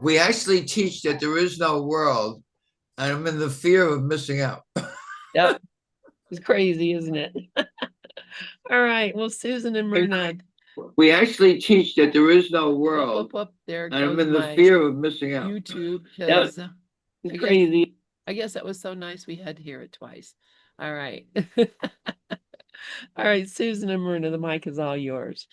We actually teach that there is no world, and I'm in the fear of missing out. Yep. It's crazy, isn't it? All right. Well, Susan and Myrna. We actually teach that there is no Whoop, world, whoop, whoop. There and I'm goes in the my fear of missing out. YouTube Yep, because it's crazy. I guess that was so nice we had to hear it twice. All right. All right, Susan and Myrna, the mic is all yours.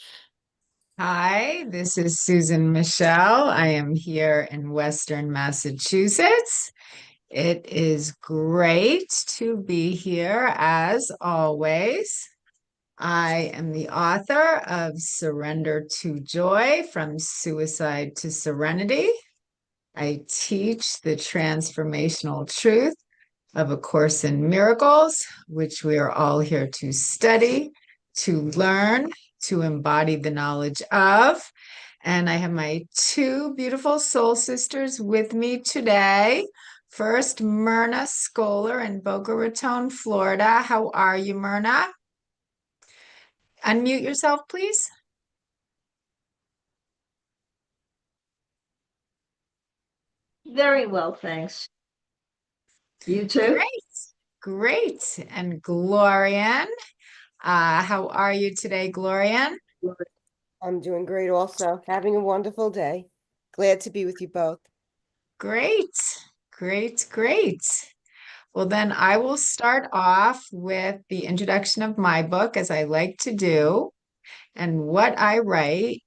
Hi, this is Susan Michel. I am here in Western Massachusetts. It is great to be here as always. I am the author of Surrender to Joy, From Suicide to Serenity. I teach the transformational truth of A Course in Miracles, which we are all here to study, to learn, to embody the knowledge of. And I have my two beautiful soul sisters with me today. First, Myrna Skoller in Boca Raton, Florida. How are you, Myrna? Unmute yourself, please. Very well, thanks. You too? Great. And Glorian, how are you today, Glorian? I'm doing great also. Having a wonderful day. Glad to be with you both. Great. Well, then I will start off with the introduction of my book, as I like to do. And what I write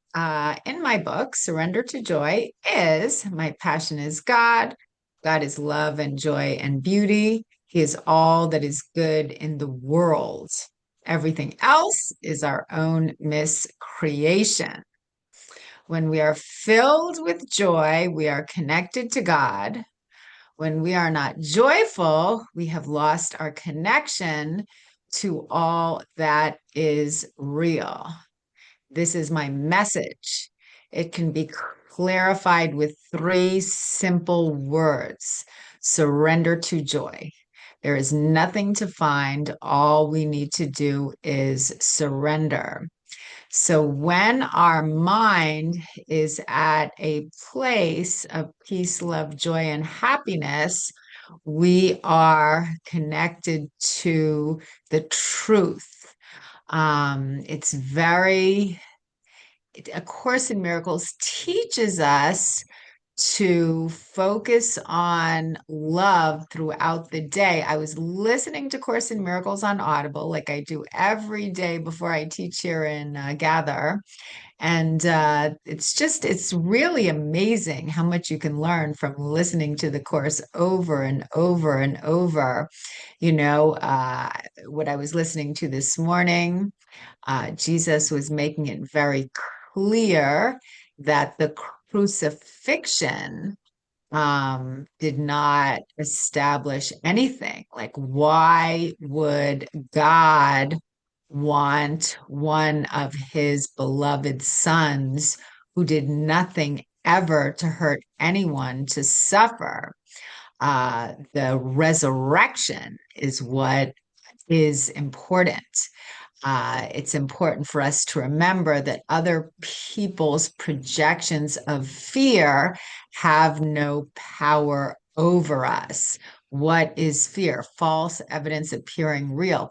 in my book, Surrender to Joy, is my passion is God. God is love and joy and beauty. He is all that is good in the world. Everything else is our own miscreation. When we are filled with joy, we are connected to God. When we are not joyful, we have lost our connection to all that is real. This is my message. It can be clarified with three simple words: surrender to joy. There is nothing to find. All we need to do is surrender. So when our mind is at a place of peace, love, joy, and happiness, we are connected to the truth. It's very, A Course in Miracles teaches us to focus on love throughout the day. I was listening to Course in Miracles on Audible, like I do every day before I teach here in Gather. And it's really amazing how much you can learn from listening to the course over and over and over. What I was listening to this morning, Jesus was making it very clear that the crucifixion did not establish anything. Like, why would God want one of his beloved sons who did nothing ever to hurt anyone to suffer? The resurrection is what is important. It's important for us to remember that other people's projections of fear have no power over us. What is fear? False evidence appearing real.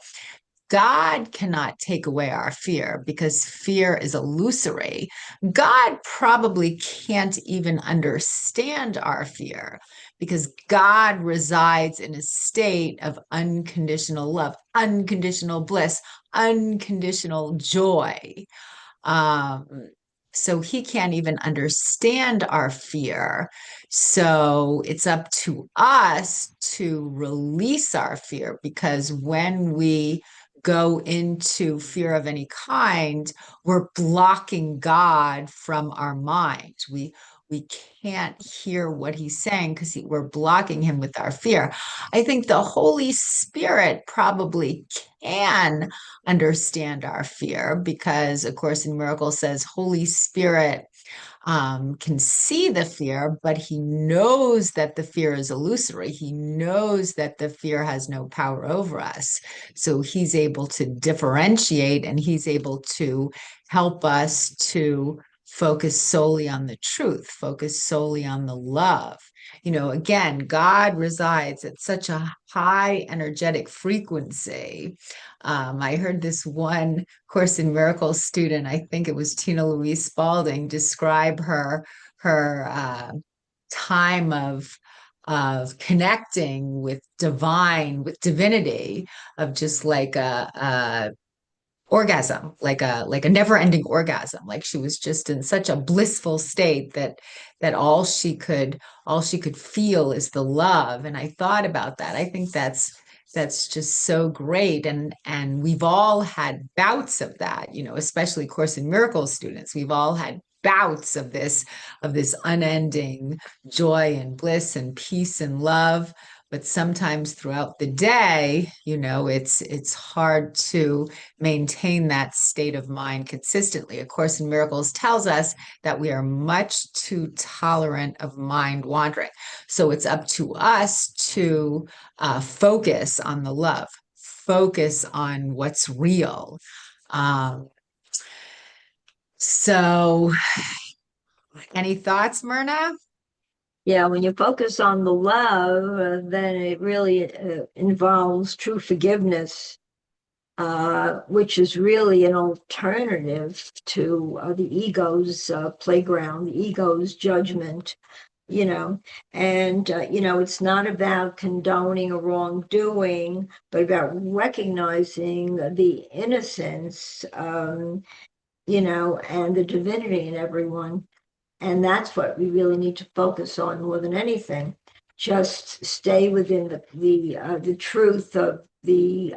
God cannot take away our fear because fear is illusory. God probably can't even understand our fear because God resides in a state of unconditional love, unconditional bliss, unconditional joy. Um, so he can't even understand our fear. So it's up to us to release our fear, because when we go into fear of any kind, we're blocking God from our mind. We can't hear what he's saying because we're blocking him with our fear. I think the Holy Spirit probably can understand our fear, because A Course in Miracles says Holy Spirit can see the fear, but he knows that the fear is illusory. He knows that the fear has no power over us. So he's able to differentiate, and he's able to help us to focus solely on the truth, focus solely on the love. Again, God resides at such a high energetic frequency. I heard this one Course in Miracles student, I think it was Tina Louise Spalding, describe her time of connecting with divinity, of just like a orgasm, like a never-ending orgasm. Like she was just in such a blissful state that all she could feel is the love. And I thought about that. I think that's just so great. And we've all had bouts of that, especially Course in Miracles students. We've all had bouts of this unending joy and bliss and peace and love. But sometimes throughout the day, it's hard to maintain that state of mind consistently. A Course in Miracles tells us that we are much too tolerant of mind wandering. So it's up to us to focus on the love, focus on what's real. So any thoughts, Myrna? Yeah, when you focus on the love, then it really involves true forgiveness, which is really an alternative to the ego's playground, the ego's judgment, and it's not about condoning a wrongdoing, but about recognizing the innocence, and the divinity in everyone. And that's what we really need to focus on more than anything. Just stay within the truth of the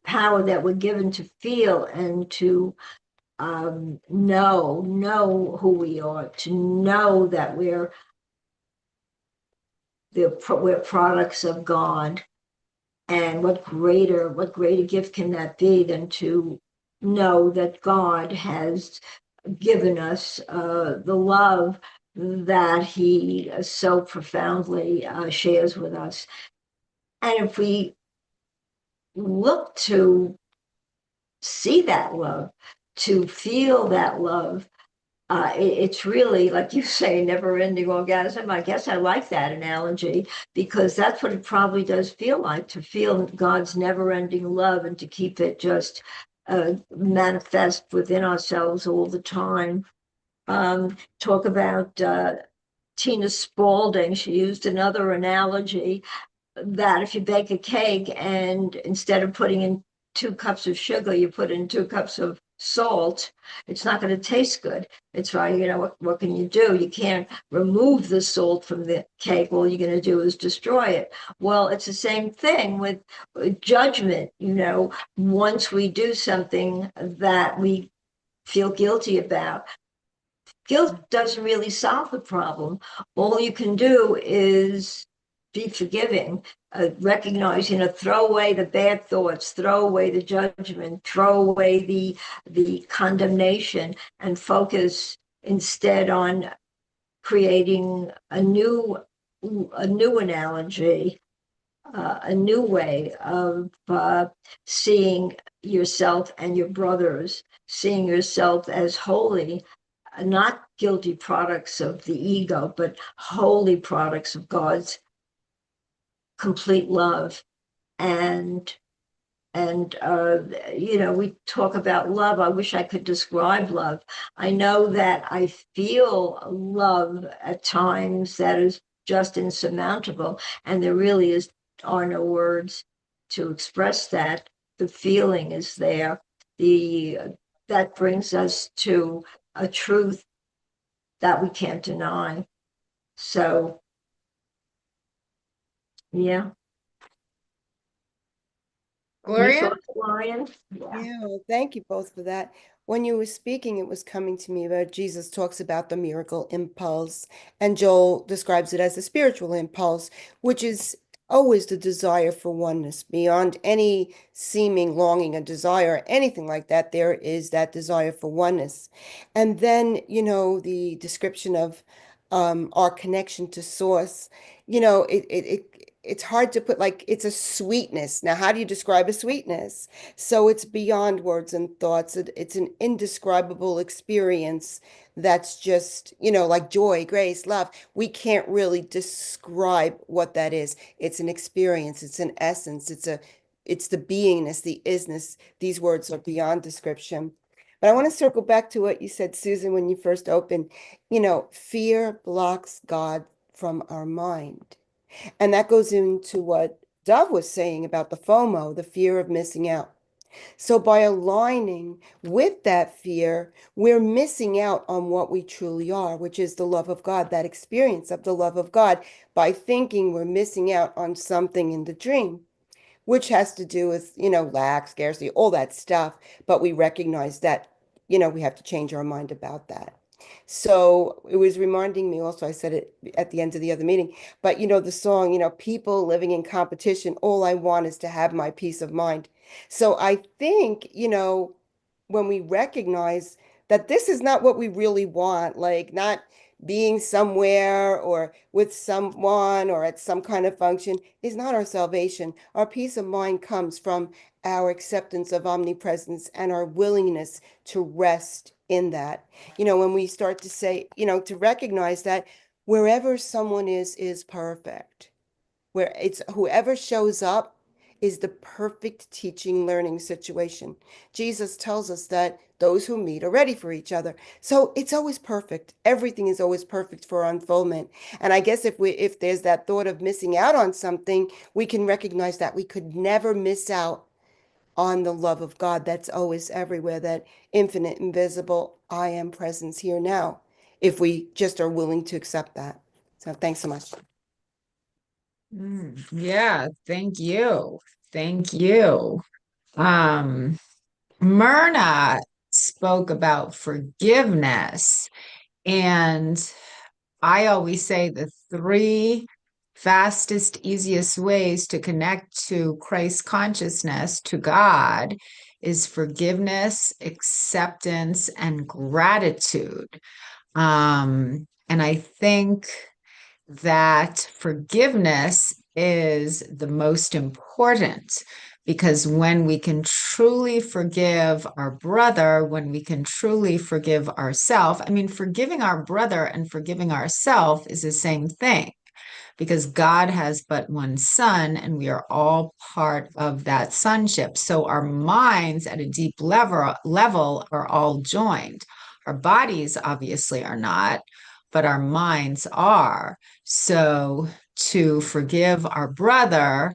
power that we're given to feel and to know who we are, to know that we're products of God. And what greater gift can that be than to know that God has given us the love that he so profoundly shares with us. And if we look to see that love, to feel that love, it's really, like you say, never-ending orgasm. I guess I like that analogy, because that's what it probably does feel like, to feel God's never-ending love and to keep it just manifest within ourselves all the time. Talk about Tina Spalding. She used another analogy that if you bake a cake and instead of putting in 2 cups of sugar, you put in 2 cups of salt, it's not going to taste good. It's right. What can you do? You can't remove the salt from the cake. All you're going to do is destroy it. Well, it's the same thing with judgment. Once we do something that we feel guilty about, guilt doesn't really solve the problem. All you can do is be forgiving, recognize, throw away the bad thoughts, throw away the judgment, throw away the condemnation, and focus instead on creating a new analogy, a new way of seeing yourself and your brothers, seeing yourself as holy, not guilty products of the ego, but holy products of God's complete love. And we talk about love. I wish I could describe love. I know that I feel love at times that is just insurmountable, and there really are no words to express that. The feeling is there. That brings us to a truth that we can't deny. So, yeah. Gloria? Florian? Yeah, well, thank you both for that. When you were speaking, it was coming to me about Jesus talks about the miracle impulse, and Joel describes it as a spiritual impulse, which is always the desire for oneness. Beyond any seeming longing, a desire, anything like that, there is that desire for oneness. And then, the description of our connection to source, it's hard to put, like, it's a sweetness. Now, how do you describe a sweetness? So it's beyond words and thoughts. It's an indescribable experience that's just, like joy, grace, love. We can't really describe what that is. It's an experience, it's an essence, it's the beingness, the isness. These words are beyond description. But I want to circle back to what you said, Susan, when you first opened. Fear blocks God from our mind. And that goes into what Dove was saying about the FOMO, the fear of missing out. So by aligning with that fear, we're missing out on what we truly are, which is the love of God, that experience of the love of God, by thinking we're missing out on something in the dream, which has to do with, lack, scarcity, all that stuff. But we recognize that, we have to change our mind about that. So it was reminding me also, I said it at the end of the other meeting, but the song, people living in competition, all I want is to have my peace of mind. So I think, when we recognize that this is not what we really want, like not being somewhere or with someone or at some kind of function is not our salvation. Our peace of mind comes from our acceptance of omnipresence and our willingness to rest in that. When we start to say, to recognize that wherever someone is perfect, where it's whoever shows up is the perfect teaching learning situation. Jesus tells us that those who meet are ready for each other. So it's always perfect. Everything is always perfect for unfoldment. And I guess if there's that thought of missing out on something, we can recognize that we could never miss out on the love of God that's always everywhere, that infinite, invisible, I am presence here now, if we just are willing to accept that. So thanks so much. Yeah, thank you. Thank you. Myrna spoke about forgiveness, and I always say the three fastest, easiest ways to connect to Christ consciousness, to God, is forgiveness, acceptance, and gratitude. And I think that forgiveness is the most important, because when we can truly forgive our brother, when we can truly forgive ourselves, I mean, forgiving our brother and forgiving ourselves is the same thing, because God has but one son and we are all part of that sonship. So our minds at a deep level are all joined. Our bodies obviously are not, but our minds are. So to forgive our brother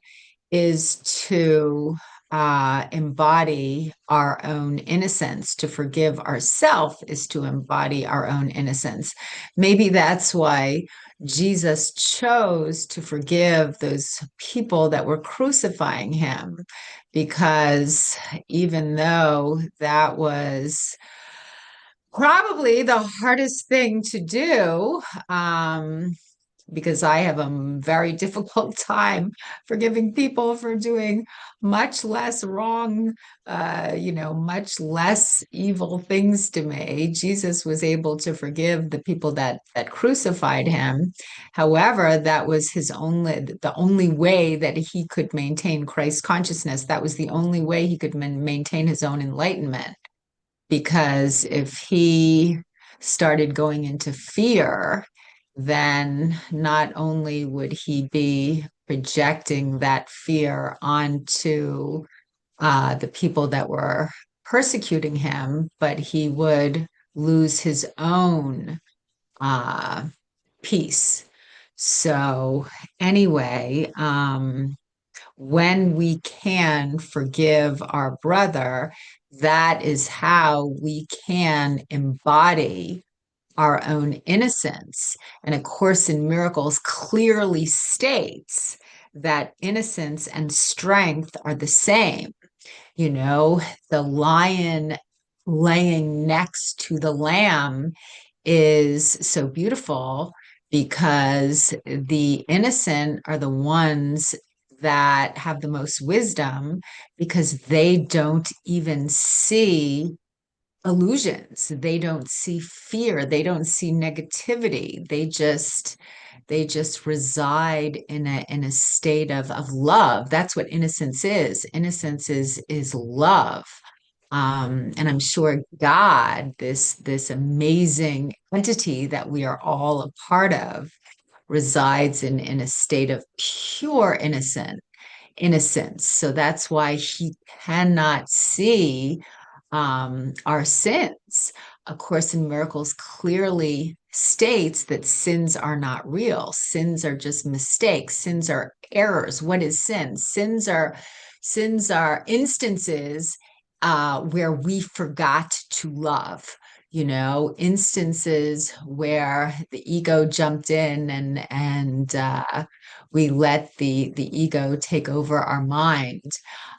is to embody our own innocence. To forgive ourselves is to embody our own innocence. Maybe that's why Jesus chose to forgive those people that were crucifying him, because even though that was probably the hardest thing to do, because I have a very difficult time forgiving people for doing much less wrong, much less evil things to me. Jesus was able to forgive the people that crucified him. However, that was the only way that he could maintain Christ consciousness. That was the only way he could maintain his own enlightenment. Because if he started going into fear, then not only would he be projecting that fear onto the people that were persecuting him, but he would lose his own peace. So anyway, when we can forgive our brother, that is how we can embody our own innocence. And A Course in Miracles clearly states that innocence and strength are the same. The lion laying next to the lamb is so beautiful, because the innocent are the ones that have the most wisdom, because they don't even see illusions. They don't see fear. They don't see negativity. They just reside in a state of love. That's what innocence is. Innocence is love. And I'm sure God, this amazing entity that we are all a part of, resides in a state of pure innocence. So that's why he cannot see our sins. A Course in Miracles clearly states that sins are not real. Sins are just mistakes. Sins are errors. What is sin? Sins are instances where we forgot to love. Instances where the ego jumped in and we let the ego take over our mind.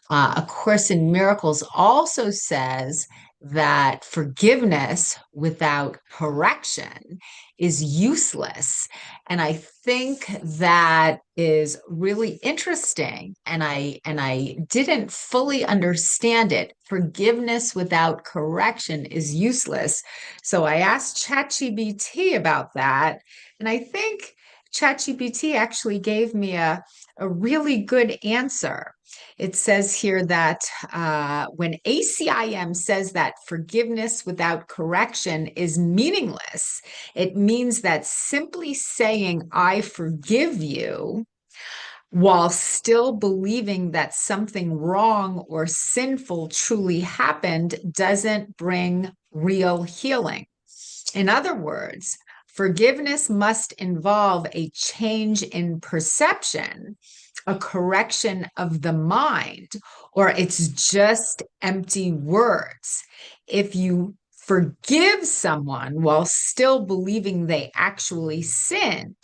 A Course in Miracles also says that forgiveness without correction is useless. And I think that is really interesting. And I didn't fully understand it. Forgiveness without correction is useless. So I asked ChatGPT about that. And I think ChatGPT actually gave me a really good answer. It says here that when ACIM says that forgiveness without correction is meaningless, it means that simply saying, I forgive you, while still believing that something wrong or sinful truly happened, doesn't bring real healing. In other words, forgiveness must involve a change in perception, a correction of the mind, or it's just empty words. If you forgive someone while still believing they actually sinned,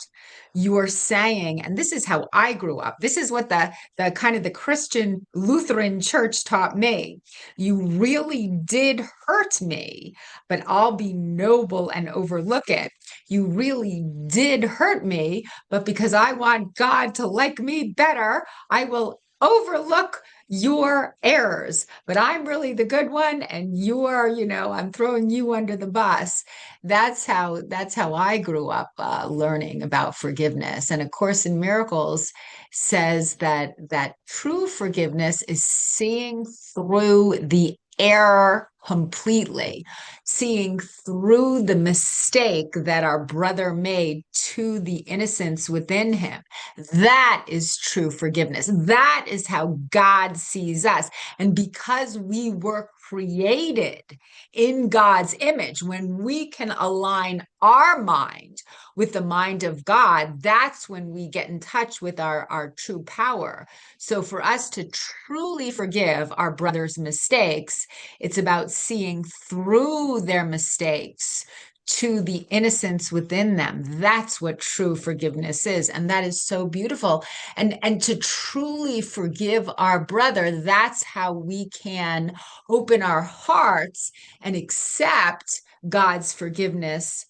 you are saying, and this is how I grew up. This is what the kind of the Christian Lutheran church taught me. You really did hurt me, but I'll be noble and overlook it. You really did hurt me, but because I want God to like me better, I will overlook your errors. But I'm really the good one, and I'm throwing you under the bus. That's how I grew up learning about forgiveness. And A Course in Miracles says that true forgiveness is seeing through the error completely, seeing through the mistake that our brother made to the innocence within him. That is true forgiveness. That is how God sees us. And because we were created in God's image, when we can align our mind with the mind of God, that's when we get in touch with our true power. So for us to truly forgive our brother's mistakes, it's about seeing through their mistakes to the innocence within them. That's what true forgiveness is. And that is so beautiful. And to truly forgive our brother, that's how we can open our hearts and accept God's forgiveness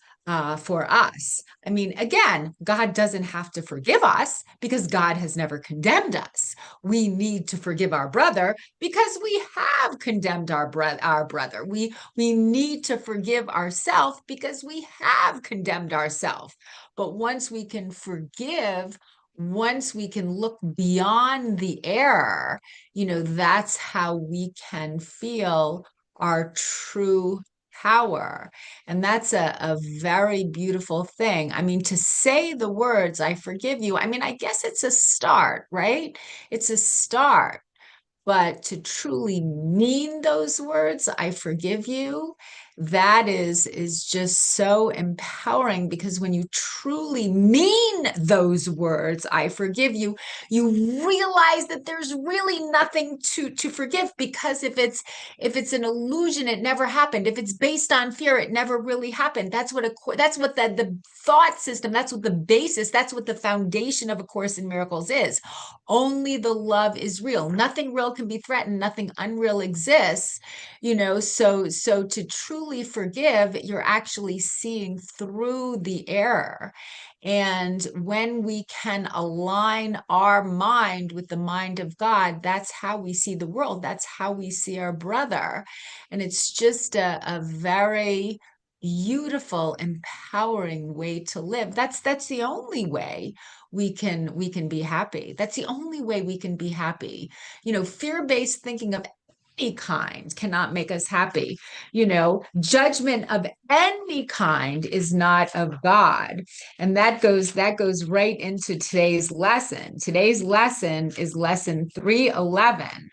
for us. I mean, again, God doesn't have to forgive us because God has never condemned us. We need to forgive our brother because we have condemned our brother. We need to forgive ourselves because we have condemned ourselves. But once we can forgive, once we can look beyond the error, that's how we can feel our true power. And that's a very beautiful thing. I mean, to say the words, I forgive you, I mean, I guess it's a start, right? It's a start. But to truly mean those words, I forgive you, that is just so empowering, because when you truly mean those words, I forgive you, you realize that there's really nothing to forgive, because if it's an illusion, it never happened. If it's based on fear, it never really happened. That's what the thought system, that's what the basis, that's what the foundation of A Course in Miracles is. Only the love is real. Nothing real can be threatened. Nothing unreal exists. So to truly forgive, you're actually seeing through the error. And when we can align our mind with the mind of God, that's how we see the world. That's how we see our brother. And it's just a very beautiful, empowering way to live. That's the only way we can be happy. That's the only way we can be happy. Fear-based thinking of any kind cannot make us happy. Judgment of any kind is not of God. And that goes right into today's lesson. Today's lesson is lesson 311.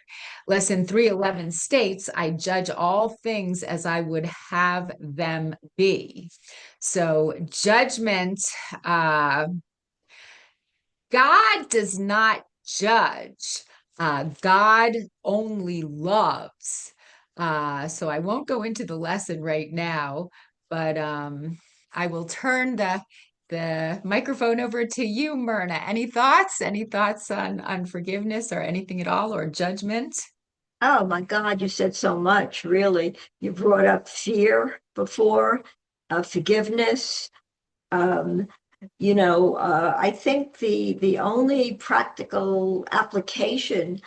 Lesson 311 states, I judge all things as I would have them be. So judgment, God does not judge. God only loves. So I won't go into the lesson right now, but I will turn the microphone over to you, Myrna. Any thoughts? Any thoughts on forgiveness or anything at all, or judgment? Oh my God, you said so much, really. You brought up fear before, forgiveness. Um, I think the only practical application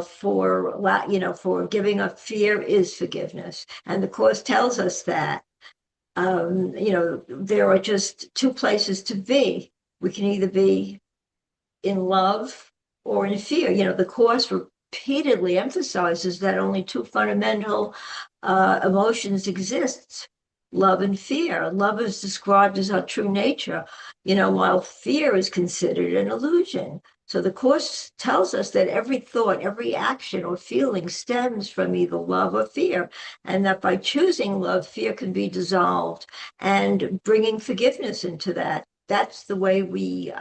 for giving up fear is forgiveness, and the Course tells us that. There are just two places to be. We can either be in love or in fear. The Course repeatedly emphasizes that only two fundamental emotions exist: love and fear. Love is described as our true nature, while fear is considered an illusion. So the Course tells us that every thought, every action or feeling stems from either love or fear, and that by choosing love, fear can be dissolved, and bringing forgiveness into that. That's the way we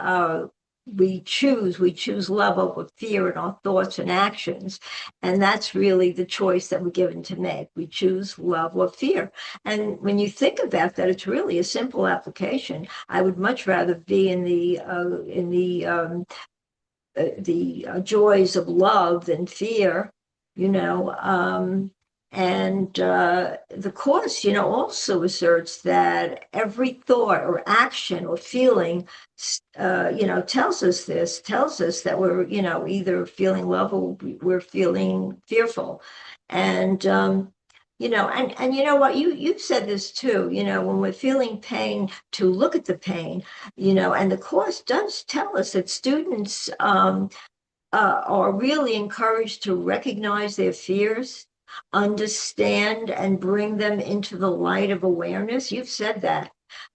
choose love over fear in our thoughts and actions. And that's really the choice that we're given to make. We choose love or fear. And when you think about that, it's really a simple application. I would much rather be in the joys of love than fear, and the Course, also asserts that every thought or action or feeling, tells us that we're, either feeling love or we're feeling fearful. And, and you know what, you said this too, when we're feeling pain, to look at the pain, and the Course does tell us that students are really encouraged to recognize their fears, understand, and bring them into the light of awareness. You've said that.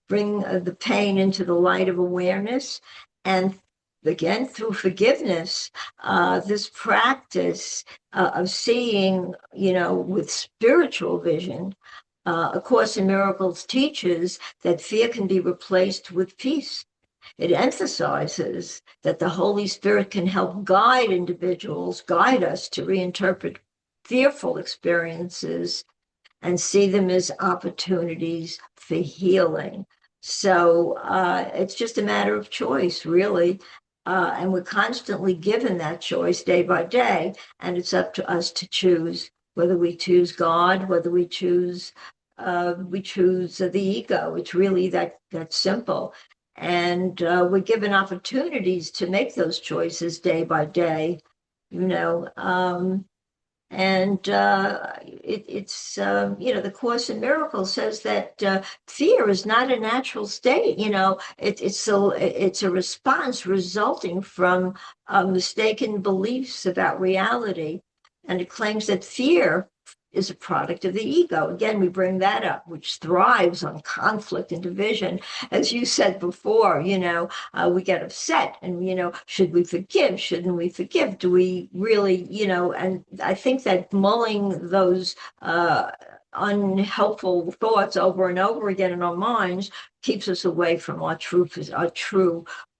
Bring the pain into the light of awareness. And again, through forgiveness, this practice of seeing, with spiritual vision. A Course in Miracles teaches that fear can be replaced with peace. It emphasizes that the Holy Spirit can help guide us to reinterpret fearful experiences and see them as opportunities for healing. So it's just a matter of choice, really. And we're constantly given that choice day by day. And it's up to us to choose whether we choose God, whether we choose the ego. It's really that simple. And we're given opportunities to make those choices day by day, and the Course in Miracles says that fear is not a natural state. It's a response resulting from mistaken beliefs about reality, and it claims that fear is a product of the ego. Again, we bring that up, which thrives on conflict and division. As you said before, we get upset and, should we forgive? Shouldn't we forgive? Do we really, and I think that mulling those unhelpful thoughts over and over again in our minds keeps us away from our true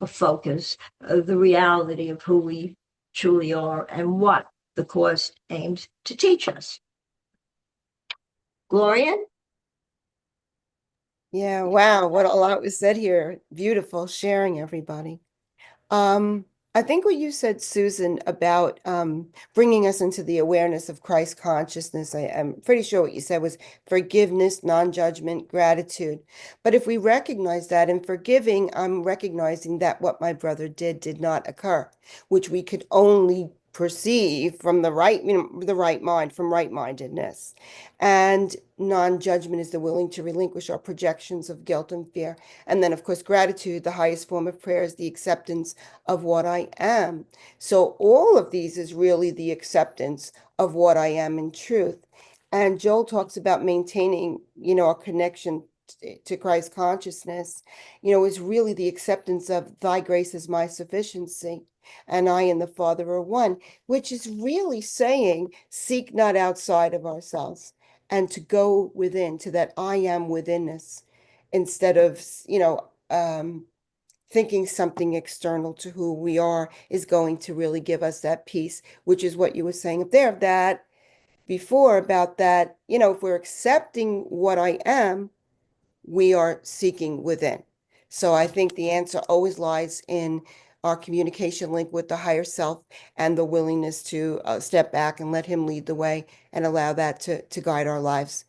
focus, the reality of who we truly are and what the Course aims to teach us. Gloria? Yeah, wow, what a lot was said here. Beautiful sharing, everybody. I think what you said, Susan, about bringing us into the awareness of Christ consciousness, I'm pretty sure what you said was forgiveness, non-judgment, gratitude. But if we recognize that in forgiving, I'm recognizing that what my brother did not occur, which we could only perceive from the right, the right mind, from right-mindedness. And non-judgment is the willing to relinquish our projections of guilt and fear. And then, of course, gratitude, the highest form of prayer, is the acceptance of what I am. So all of these is really the acceptance of what I am in truth. And Joel talks about maintaining, our connection to Christ consciousness, is really the acceptance of thy grace is my sufficiency, and I and the Father are one, which is really saying, seek not outside of ourselves and to go within to that I am withinness instead of, thinking something external to who we are is going to really give us that peace, which is what you were saying up there, that before about that, if we're accepting what I am, we are seeking within. So I think the answer always lies in our communication link with the higher self and the willingness to step back and let him lead the way and allow that to guide our lives.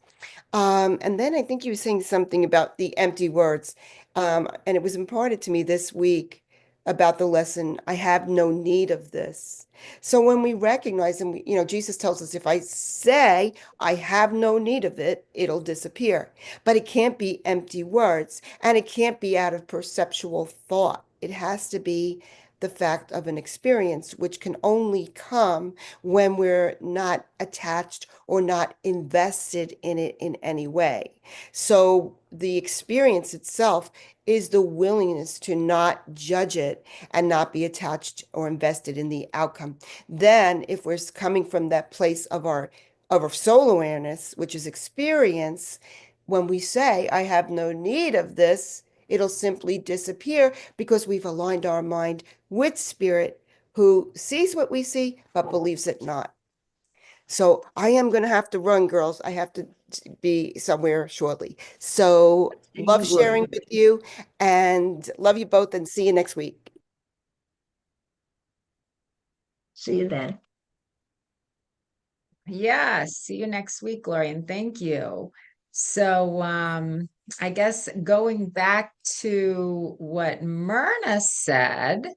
And then I think you were saying something about the empty words. And it was imparted to me this week about the lesson, I have no need of this. So when we recognize, and Jesus tells us, if I say I have no need of it, it'll disappear. But it can't be empty words, and it can't be out of perceptual thought. It has to be the fact of an experience, which can only come when we're not attached or not invested in it in any way. So the experience itself is the willingness to not judge it and not be attached or invested in the outcome. Then, if we're coming from that place of our soul awareness, which is experience, when we say, I have no need of this, it'll simply disappear because we've aligned our mind with spirit, who sees what we see but believes it not. So I am going to have to run, girls. I have to be somewhere shortly. So love sharing with you and love you both, and see you next week. See you then. Yeah, see you next week, Gloria, and thank you. So I guess going back to what Myrna said,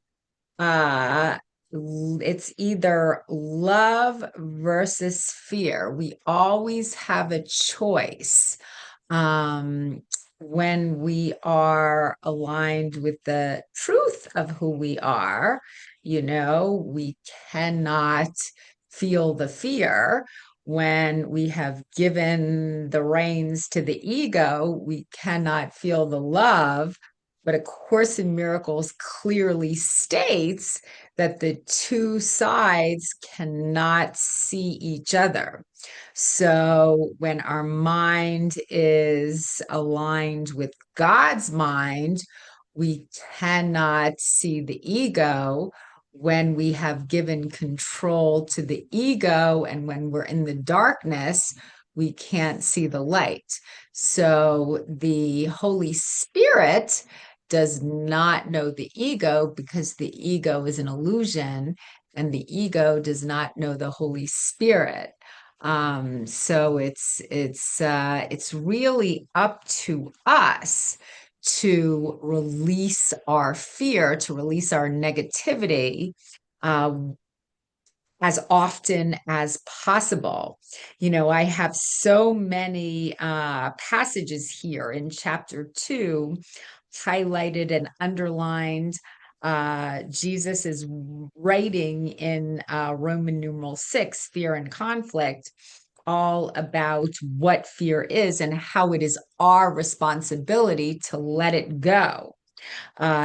uh it's either love versus fear. We always have a choice when we are aligned with the truth of who we are. We cannot feel the fear. When we have given the reins to the ego, we cannot feel the love. But A Course in Miracles clearly states that the two sides cannot see each other. So when our mind is aligned with God's mind, we cannot see the ego. When we have given control to the ego and when we're in the darkness, we can't see the light. So the Holy Spirit does not know the ego because the ego is an illusion, and the ego does not know the Holy Spirit. So it's really up to us to release our fear, to release our negativity, as often as possible. I have so many passages here in chapter 2 highlighted and underlined. Jesus is writing in Roman numeral 6, fear and conflict, all about what fear is and how it is our responsibility to let it go.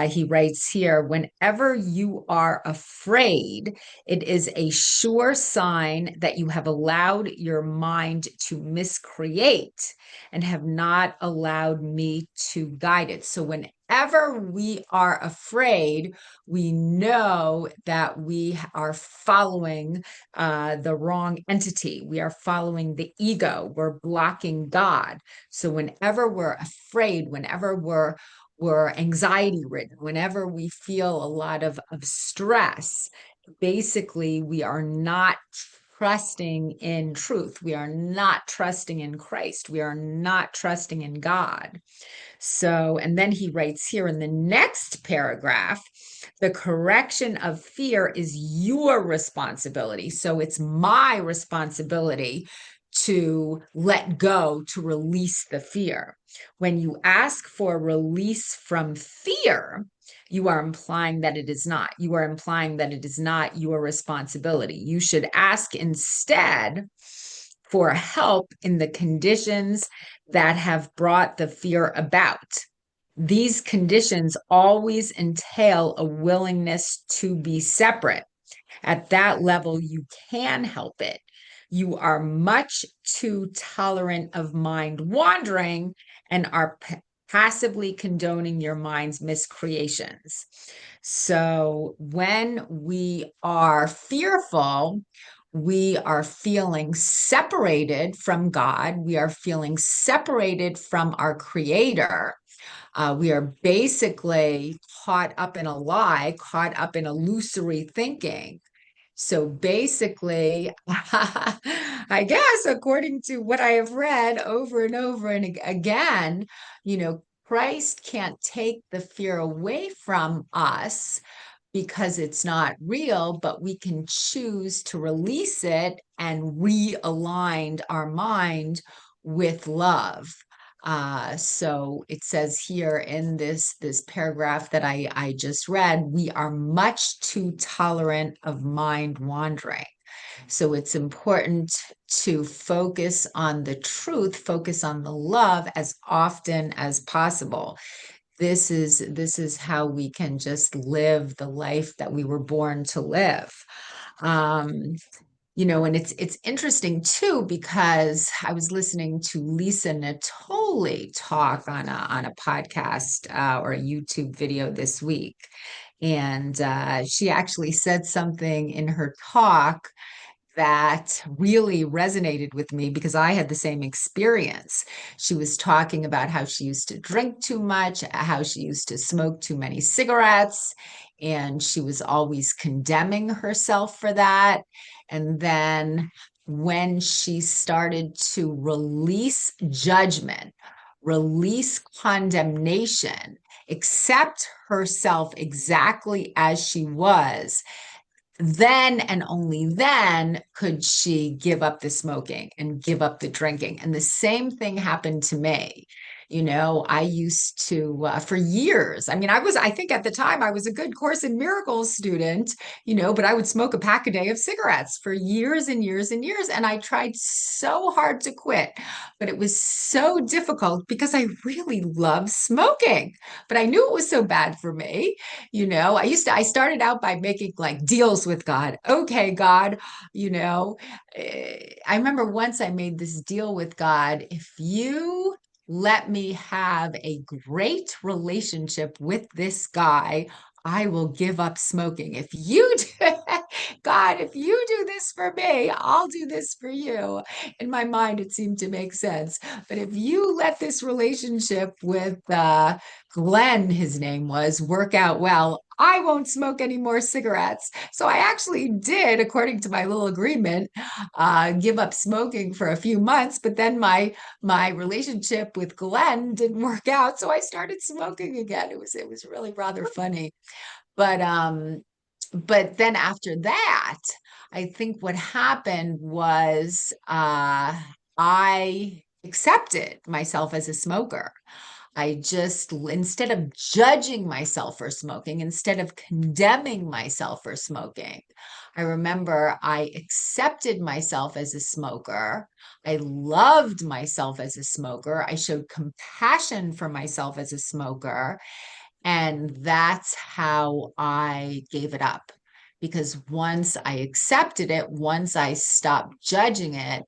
He writes here, whenever you are afraid, it is a sure sign that you have allowed your mind to miscreate and have not allowed me to guide it. So whenever we are afraid, we know that we are following the wrong entity. We are following the ego. We're blocking God. So whenever we're afraid, whenever we're we're anxiety ridden, whenever we feel a lot of stress, basically we are not trusting in truth. We are not trusting in Christ. We are not trusting in God. So, and then he writes here in the next paragraph, the correction of fear is your responsibility. So it's my responsibility to let go, to release the fear. When you ask for release from fear, you are implying that it is not. You are implying that it is not your responsibility. You should ask instead for help in the conditions that have brought the fear about. These conditions always entail a willingness to be separate. At that level, you can help it. You are much too tolerant of mind wandering and are passively condoning your mind's miscreations. So when we are fearful, we are feeling separated from God. We are feeling separated from our Creator. We are basically caught up in a lie, caught up in illusory thinking. So basically, I guess, according to what I have read over and over and again, Christ can't take the fear away from us because it's not real, but we can choose to release it and realign our mind with love. So it says here in this paragraph that I just read, we are much too tolerant of mind wandering. So it's important to focus on the truth, focus on the love as often as possible. This is how we can just live the life that we were born to live. And it's interesting too, because I was listening to Lisa Natoli talk on a podcast or a YouTube video this week. And she actually said something in her talk that really resonated with me because I had the same experience. She was talking about how she used to drink too much, how she used to smoke too many cigarettes, and she was always condemning herself for that. And then when she started to release judgment, release condemnation, accept herself exactly as she was, then and only then could she give up the smoking and give up the drinking. And the same thing happened to me. I used to, for years, I think at the time I was a good Course in Miracles student, but I would smoke a pack a day of cigarettes for years and years and years. And I tried so hard to quit, but it was so difficult because I really love smoking, but I knew it was so bad for me. I started out by making like deals with God. Okay, God, I remember once I made this deal with God. If you let me have a great relationship with this guy, I will give up smoking. If you do, God, if you do this for me, I'll do this for you. In my mind, it seemed to make sense. But if you let this relationship with Glenn, his name was, work out well, I won't smoke any more cigarettes. So I actually did, according to my little agreement, give up smoking for a few months. But then my relationship with Glenn didn't work out, so I started smoking again. It was really rather funny. But then after that, I think what happened was I accepted myself as a smoker. Instead of judging myself for smoking, instead of condemning myself for smoking, I remember I accepted myself as a smoker. I loved myself as a smoker. I showed compassion for myself as a smoker. And that's how I gave it up. Because once I accepted it, once I stopped judging it,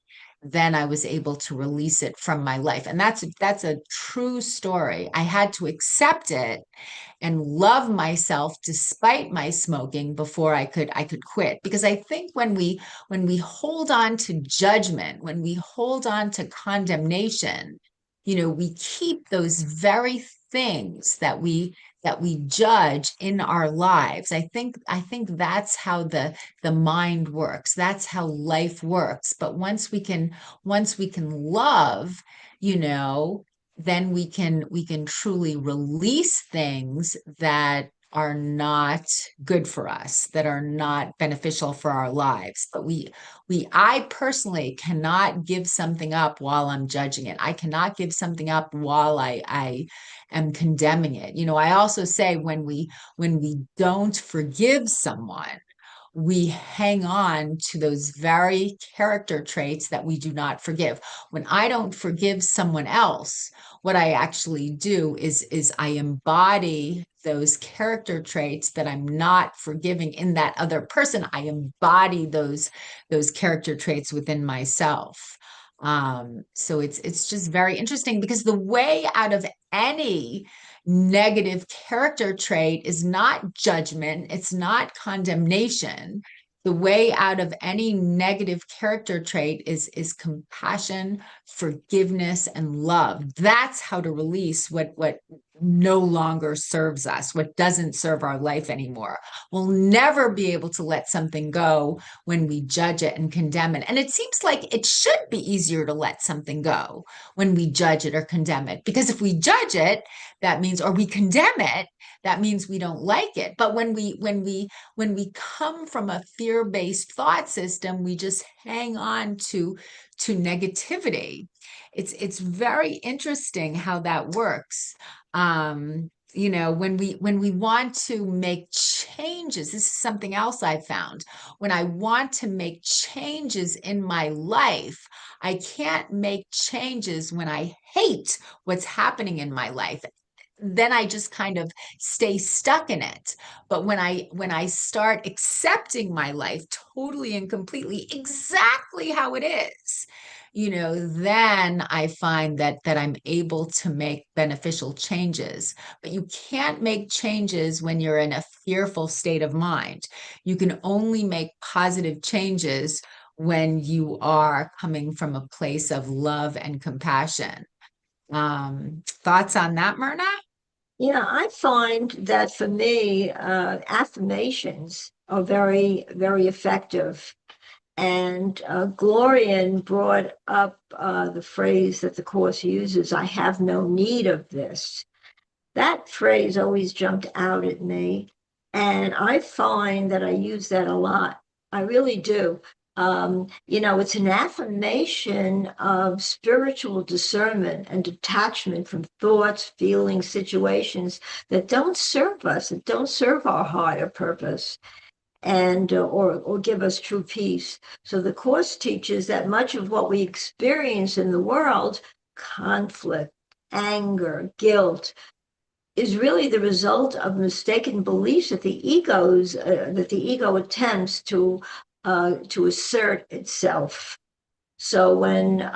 then I was able to release it from my life. And that's a true story. I had to accept it and love myself despite my smoking before I could quit. Because I think when we hold on to judgment, when we hold on to condemnation, we keep those very things that we judge in our lives. I think that's how the mind works. That's how life works. But once we can love, then we can truly release things that are not good for us, that are not beneficial for our lives. But I personally cannot give something up while I'm judging it. I cannot give something up while I am condemning it. I also say when we don't forgive someone, we hang on to those very character traits that we do not forgive. When I don't forgive someone else, what I actually do is I embody those character traits that I'm not forgiving in that other person. I embody those character traits within myself. So it's just very interesting, because the way out of any negative character trait is not judgment, it's not condemnation. The way out of any negative character trait is compassion, forgiveness, and love. That's how to release what no longer serves us, what doesn't serve our life anymore. We'll never be able to let something go when we judge it and condemn it. And it seems like it should be easier to let something go when we judge it or condemn it, because if we judge it, that means, or we condemn it, that means we don't like it. But when we come from a fear-based thought system, we just hang on to negativity. It's very interesting how that works. When we want to make changes, this is something else I found. When I want to make changes in my life, I can't make changes when I hate what's happening in my life. Then I just kind of stay stuck in it. But when I start accepting my life totally and completely exactly how it is, then I find that I'm able to make beneficial changes. But you can't make changes when you're in a fearful state of mind. You can only make positive changes when you are coming from a place of love and compassion. Thoughts on that, Myrna? Yeah, I find that for me, affirmations are very, very effective. And Glorian brought up the phrase that the Course uses, I have no need of this. That phrase always jumped out at me. And I find that I use that a lot. I really do. It's an affirmation of spiritual discernment and detachment from thoughts, feelings, situations that don't serve us, that don't serve our higher purpose and or give us true peace. So the Course teaches that much of what we experience in the world, conflict, anger, guilt, is really the result of mistaken beliefs that the ego attempts to assert itself. So when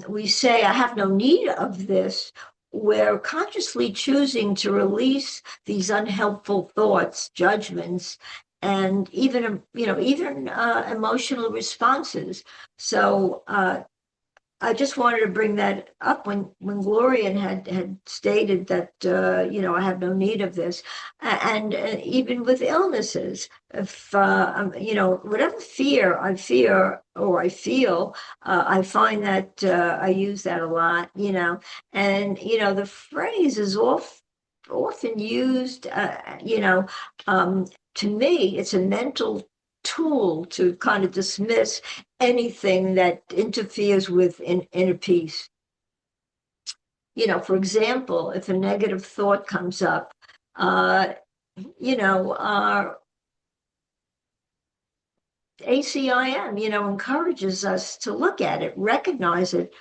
we say, I have no need of this, we're consciously choosing to release these unhelpful thoughts, judgments, and even emotional responses. So I just wanted to bring that up when Glorian had stated that I have no need of this, and even with illnesses, if whatever fear I fear or I feel, I find that I use that a lot, and the phrase is often used, to me, it's a mental tool to kind of dismiss anything that interferes with inner peace. For example, if a negative thought comes up, ACIM, encourages us to look at it, recognize it,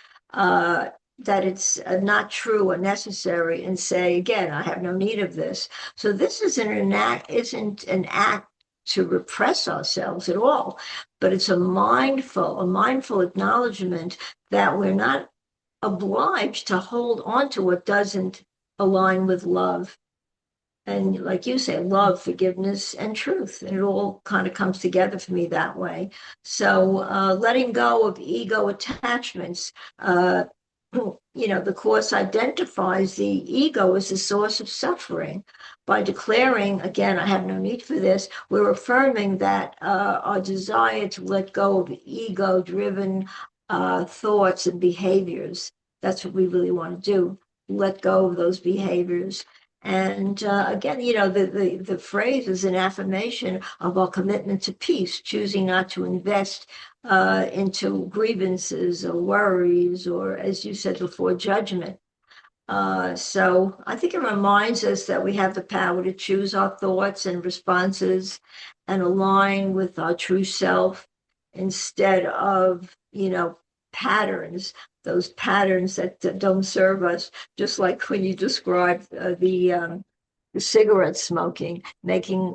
that it's not true or necessary, and say, again, I have no need of this. So this isn't an act to repress ourselves at all, but it's a mindful acknowledgement that we're not obliged to hold on to what doesn't align with love. And like you say, love, forgiveness, and truth. And it all kind of comes together for me that way. So letting go of ego attachments, the Course identifies the ego as the source of suffering. By declaring, again, I have no need for this, we're affirming that our desire to let go of ego-driven thoughts and behaviors, that's what we really want to do, let go of those behaviors. And again, the phrase is an affirmation of our commitment to peace, choosing not to invest into grievances or worries, or, as you said before, judgment. So I think it reminds us that we have the power to choose our thoughts and responses and align with our true self instead of, patterns, those patterns that don't serve us, just like when you described the cigarette smoking,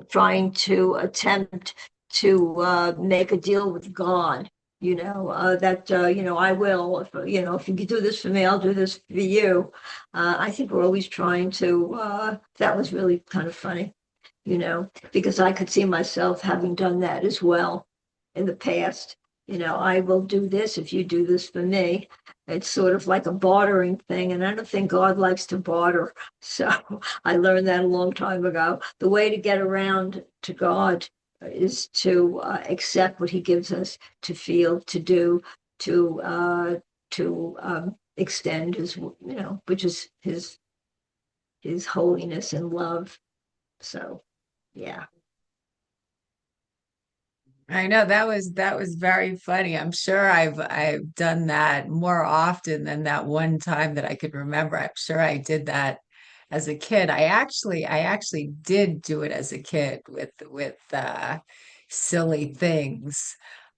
trying to attempt to make a deal with God. I will, if you do this for me, I'll do this for you. I think we're always trying to. That was really kind of funny, because I could see myself having done that as well in the past. I will do this if you do this for me. It's sort of like a bartering thing, and I don't think God likes to barter. So I learned that a long time ago. The way to get around to God is to accept what He gives us to feel, to do, to extend His, which is His holiness and love. So, yeah. I know that was very funny. I'm sure I've done that more often than that one time that I could remember. I'm sure I did that as a kid. I actually did do it as a kid with silly things,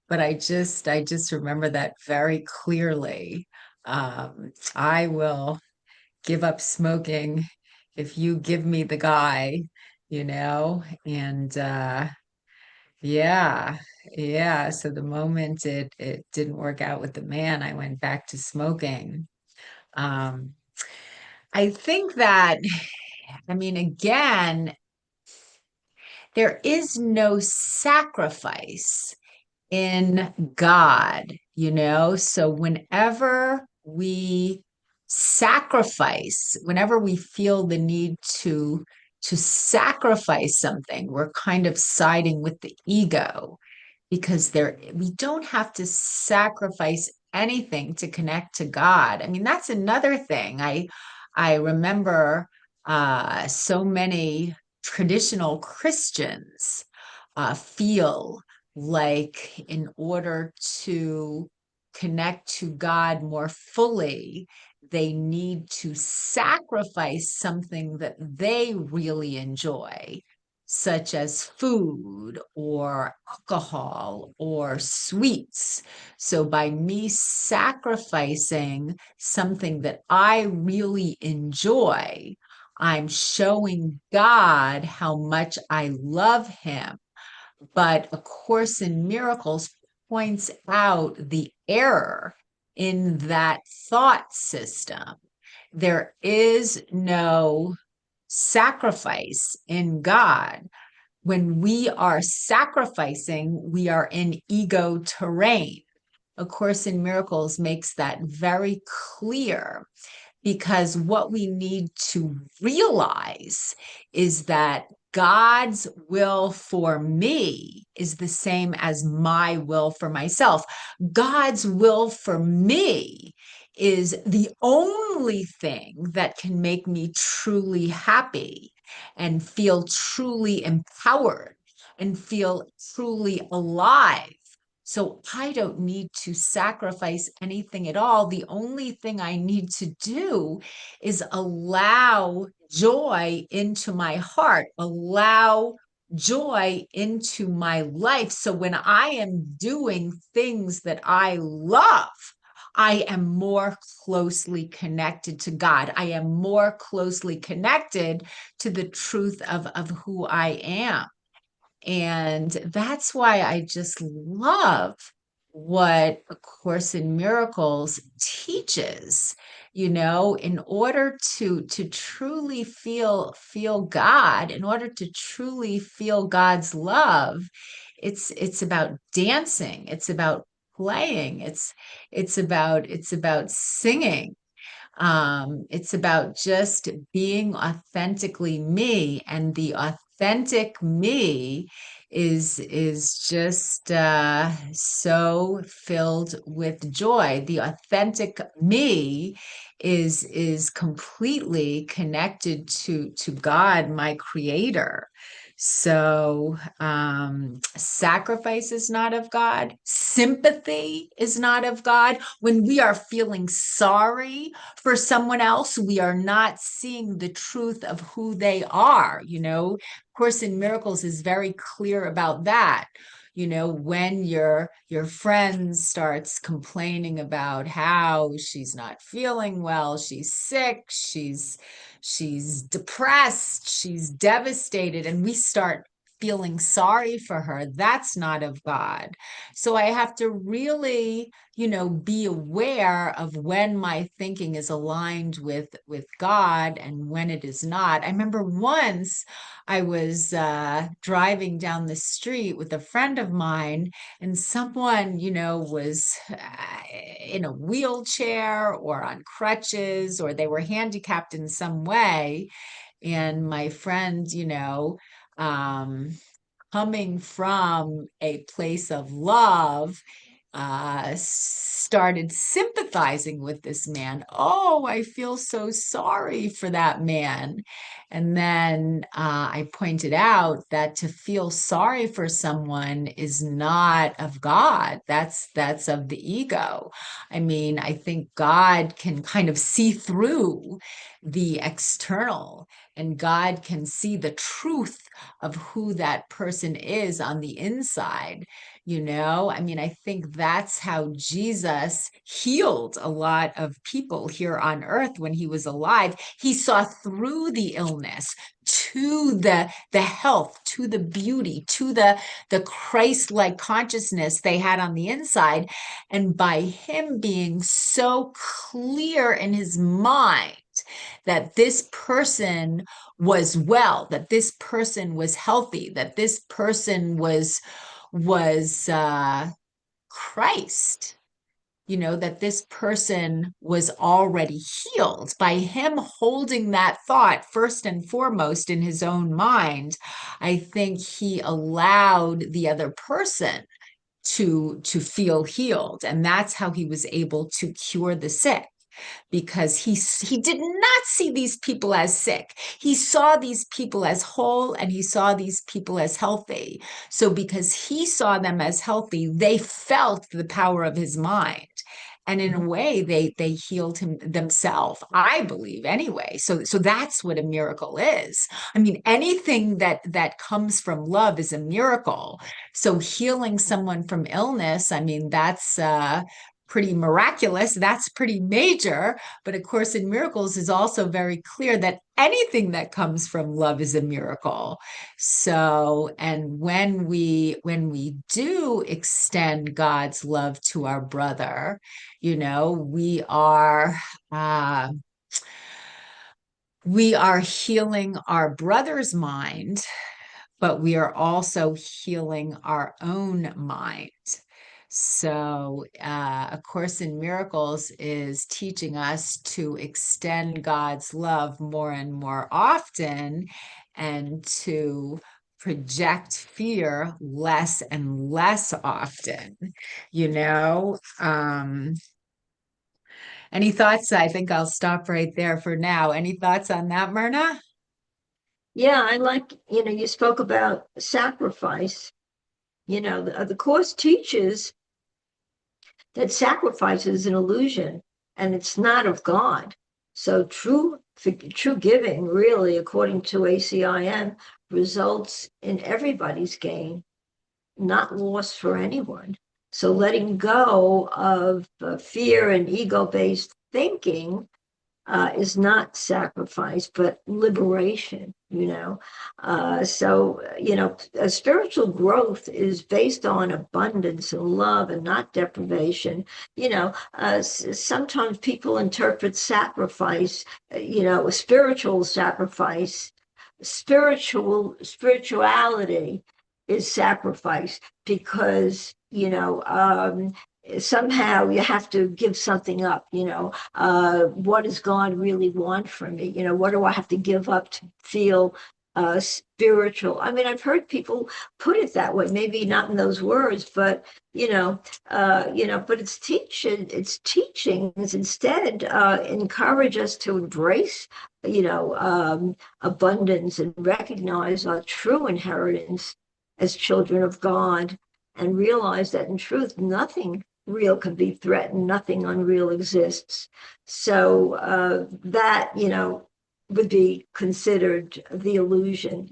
but I just remember that very clearly. I will give up smoking if you give me the guy, and yeah, yeah. So the moment it didn't work out with the man, I went back to smoking. Um, I think that, I mean, again, there is no sacrifice in God. So whenever we feel the need to sacrifice something, we're kind of siding with the ego, because we don't have to sacrifice anything to connect to God. I mean, that's another thing. I remember so many traditional Christians feel like in order to connect to God more fully, they need to sacrifice something that they really enjoy, such as food or alcohol or sweets. So by me sacrificing something that I really enjoy, I'm showing God how much I love Him. But A Course in Miracles points out the error in that thought system. There is no sacrifice in God. When we are sacrificing, we are in ego terrain. A Course in Miracles makes that very clear, because what we need to realize is that God's will for me is the same as my will for myself. God's will for me is the only thing that can make me truly happy and feel truly empowered and feel truly alive. So I don't need to sacrifice anything at all. The only thing I need to do is allow joy into my heart, allow joy into my life. So when I am doing things that I love, I am more closely connected to God. I am more closely connected to the truth of who I am. And that's why I just love what A Course in Miracles teaches. In order to truly feel God, in order to truly feel God's love, it's about dancing, it's about playing, it's about singing, It's about just being authentically me, and the authentic me is just so filled with joy. The authentic me is completely connected to God, my creator. So sacrifice is not of God. Sympathy is not of God. When we are feeling sorry for someone else, we are not seeing the truth of who they are. Course in Miracles is very clear about that. When your friend starts complaining about how she's not feeling well, she's sick, she's depressed, she's devastated, and we start feeling sorry for her, that's not of God. So I have to really, be aware of when my thinking is aligned with God and when it is not. I remember once I was driving down the street with a friend of mine, and someone, was in a wheelchair or on crutches, or they were handicapped in some way. And my friend, coming from a place of love, started sympathizing with this man. Oh, I feel so sorry for that man. And then I pointed out that to feel sorry for someone is not of God. That's of the ego. I mean, I think God can kind of see through the external, and God can see the truth of who that person is on the inside. I mean, I think that's how Jesus healed a lot of people here on earth when he was alive. He saw through the illness to the health, to the beauty, to the Christ-like consciousness they had on the inside. And by him being so clear in his mind that this person was well, that this person was healthy, that this person was Christ, that this person was already healed. By him holding that thought first and foremost in his own mind, I think he allowed the other person to feel healed. And that's how he was able to cure the sick, because he did not see these people as sick. He saw these people as whole, and he saw these people as healthy. So because he saw them as healthy, they felt the power of his mind. And in a way, they healed him themselves, I believe, anyway. So that's what a miracle is. I mean, anything that comes from love is a miracle. So healing someone from illness, I mean, that's pretty miraculous. That's pretty major. But of course, in Miracles is also very clear that anything that comes from love is a miracle. So, and when we do extend God's love to our brother, we are healing our brother's mind, but we are also healing our own mind. So, A Course in Miracles is teaching us to extend God's love more and more often, and to project fear less and less often. Any thoughts? I think I'll stop right there for now. Any thoughts on that, Myrna? Yeah, I like, you spoke about sacrifice. The Course teaches that sacrifice is an illusion and it's not of God. So true giving, really, according to ACIM, results in everybody's gain, not loss for anyone. So letting go of fear and ego-based thinking is not sacrifice, but liberation, spiritual growth is based on abundance and love and not deprivation. Sometimes people interpret sacrifice, spiritual sacrifice, spirituality is sacrifice, because somehow you have to give something up, what does God really want from me? What do I have to give up to feel spiritual? I mean, I've heard people put it that way, maybe not in those words, but but it's teachings instead encourage us to embrace, abundance and recognize our true inheritance as children of God, and realize that in truth, nothing real can be threatened, nothing unreal exists. So that, would be considered the illusion,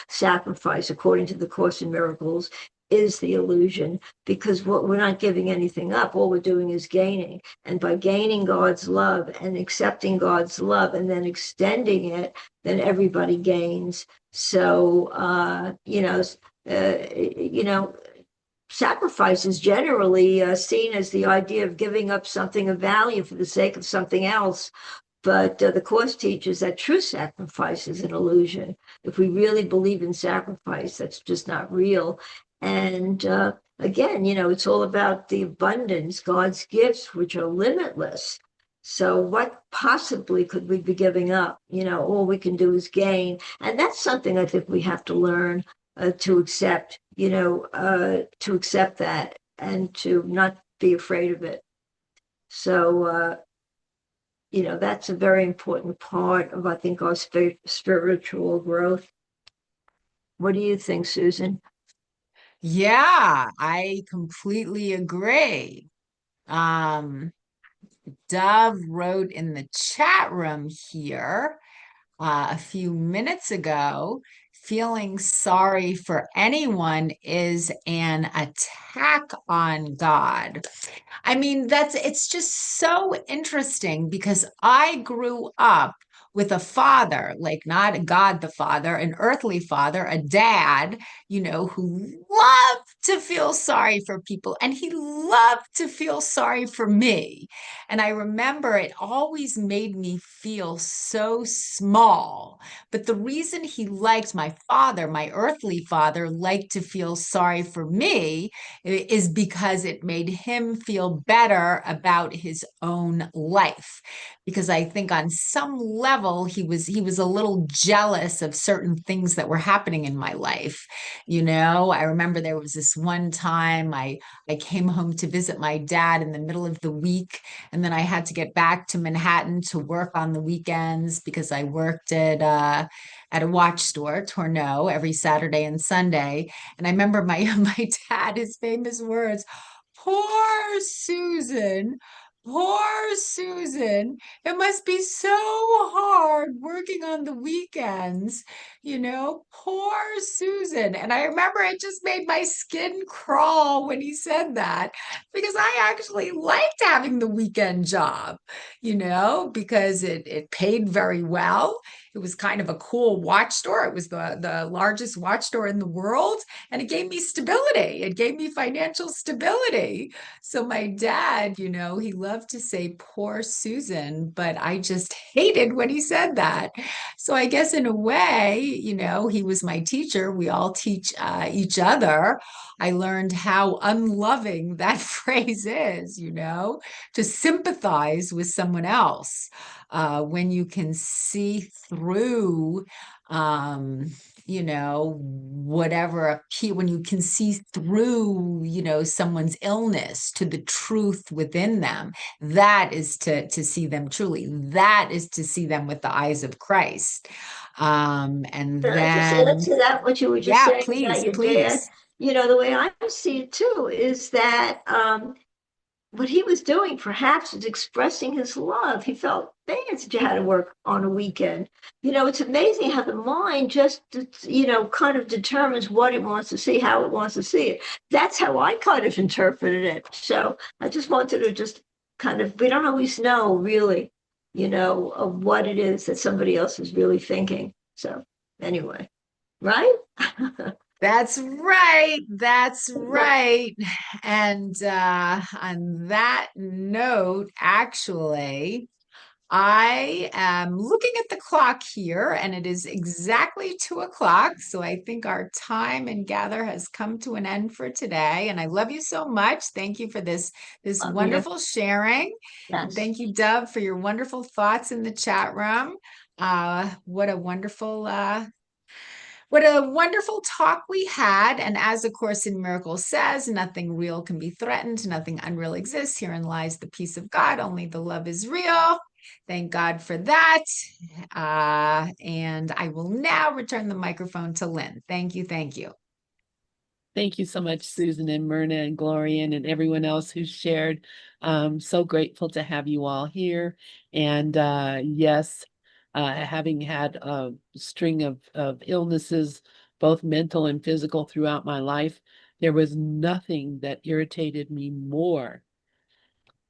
sacrifice, according to the Course in Miracles, is the illusion, because what we're not giving anything up, all we're doing is gaining. And by gaining God's love and accepting God's love and then extending it, then everybody gains. So sacrifice is generally seen as the idea of giving up something of value for the sake of something else. But the Course teaches that true sacrifice is an illusion. If we really believe in sacrifice, that's just not real. And again, it's all about the abundance, God's gifts, which are limitless. So what possibly could we be giving up? All we can do is gain. And that's something I think we have to learn to accept, to accept that and to not be afraid of it. So, that's a very important part of, I think, our spiritual growth. What do you think, Susan? Yeah, I completely agree. Dove wrote in the chat room here a few minutes ago, feeling sorry for anyone is an attack on God. I mean, it's just so interesting because I grew up with a father, like not God the Father, an earthly father, a dad, who loved to feel sorry for people, and he loved to feel sorry for me. And I remember it always made me feel so small. But the reason he liked my father, my earthly father, liked to feel sorry for me is because it made him feel better about his own life. Because I think on some level he was a little jealous of certain things that were happening in my life. I remember there was this one time I came home to visit my dad in the middle of the week, and then I had to get back to Manhattan to work on the weekends because I worked at a watch store, Tourneau, every Saturday and Sunday. And I remember my my dad, his famous words, "Poor Susan, poor Susan. It must be so hard working on the weekends, poor Susan." And I remember it just made my skin crawl when he said that, because I actually liked having the weekend job, because it paid very well. It was kind of a cool watch store. It was the largest watch store in the world, and it gave me stability. It gave me financial stability. So my dad, he loved to say poor Susan, but I just hated when he said that. So I guess in a way, he was my teacher. We all teach each other. I learned how unloving that phrase is, to sympathize with someone else. When you can see through, whatever, when you can see through, someone's illness to the truth within them, that is to see them truly. That is to see them with the eyes of Christ. And Can I just add then, to that what you were just yeah, saying please, about your dad? please. The way I see it too is that what he was doing perhaps is expressing his love. He felt bad that you had to work on a weekend. It's amazing how the mind just, kind of determines what it wants to see, how it wants to see it. That's how I kind of interpreted it. So I just wanted to just kind of, we don't always know really, of what it is that somebody else is really thinking. So anyway, right? That's right. That's right. And on that note, actually, I am looking at the clock here, and it is exactly 2 o'clock. So I think our time and gather has come to an end for today. And I love you so much. Thank you for this Love you. wonderful sharing. And Yes. thank you, Dove, for your wonderful thoughts in the chat room. What a wonderful talk we had. And as A Course in Miracles says, nothing real can be threatened, nothing unreal exists. Herein lies the peace of God. Only the love is real. Thank God for that. And I will now return the microphone to Lynn. Thank you. Thank you. Thank you so much, Susan and Myrna and Gloria and everyone else who shared. So grateful to have you all here. And yes, having had a string of illnesses, both mental and physical, throughout my life, there was nothing that irritated me more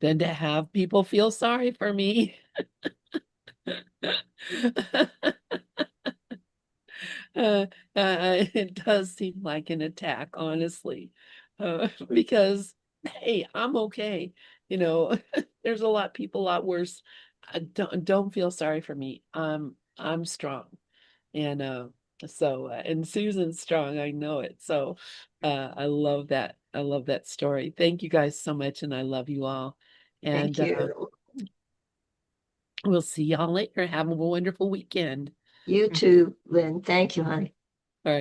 than to have people feel sorry for me. uh, it does seem like an attack, honestly, because hey, I'm okay. You know, there's a lot people a lot worse. Don't feel sorry for me. I'm strong, and and Susan's strong. I know it. So I love that. I love that story. Thank you guys so much, and I love you all. And Thank you. we'll see y'all later. Have a wonderful weekend. You too, Lynn. Thank you, honey. All right.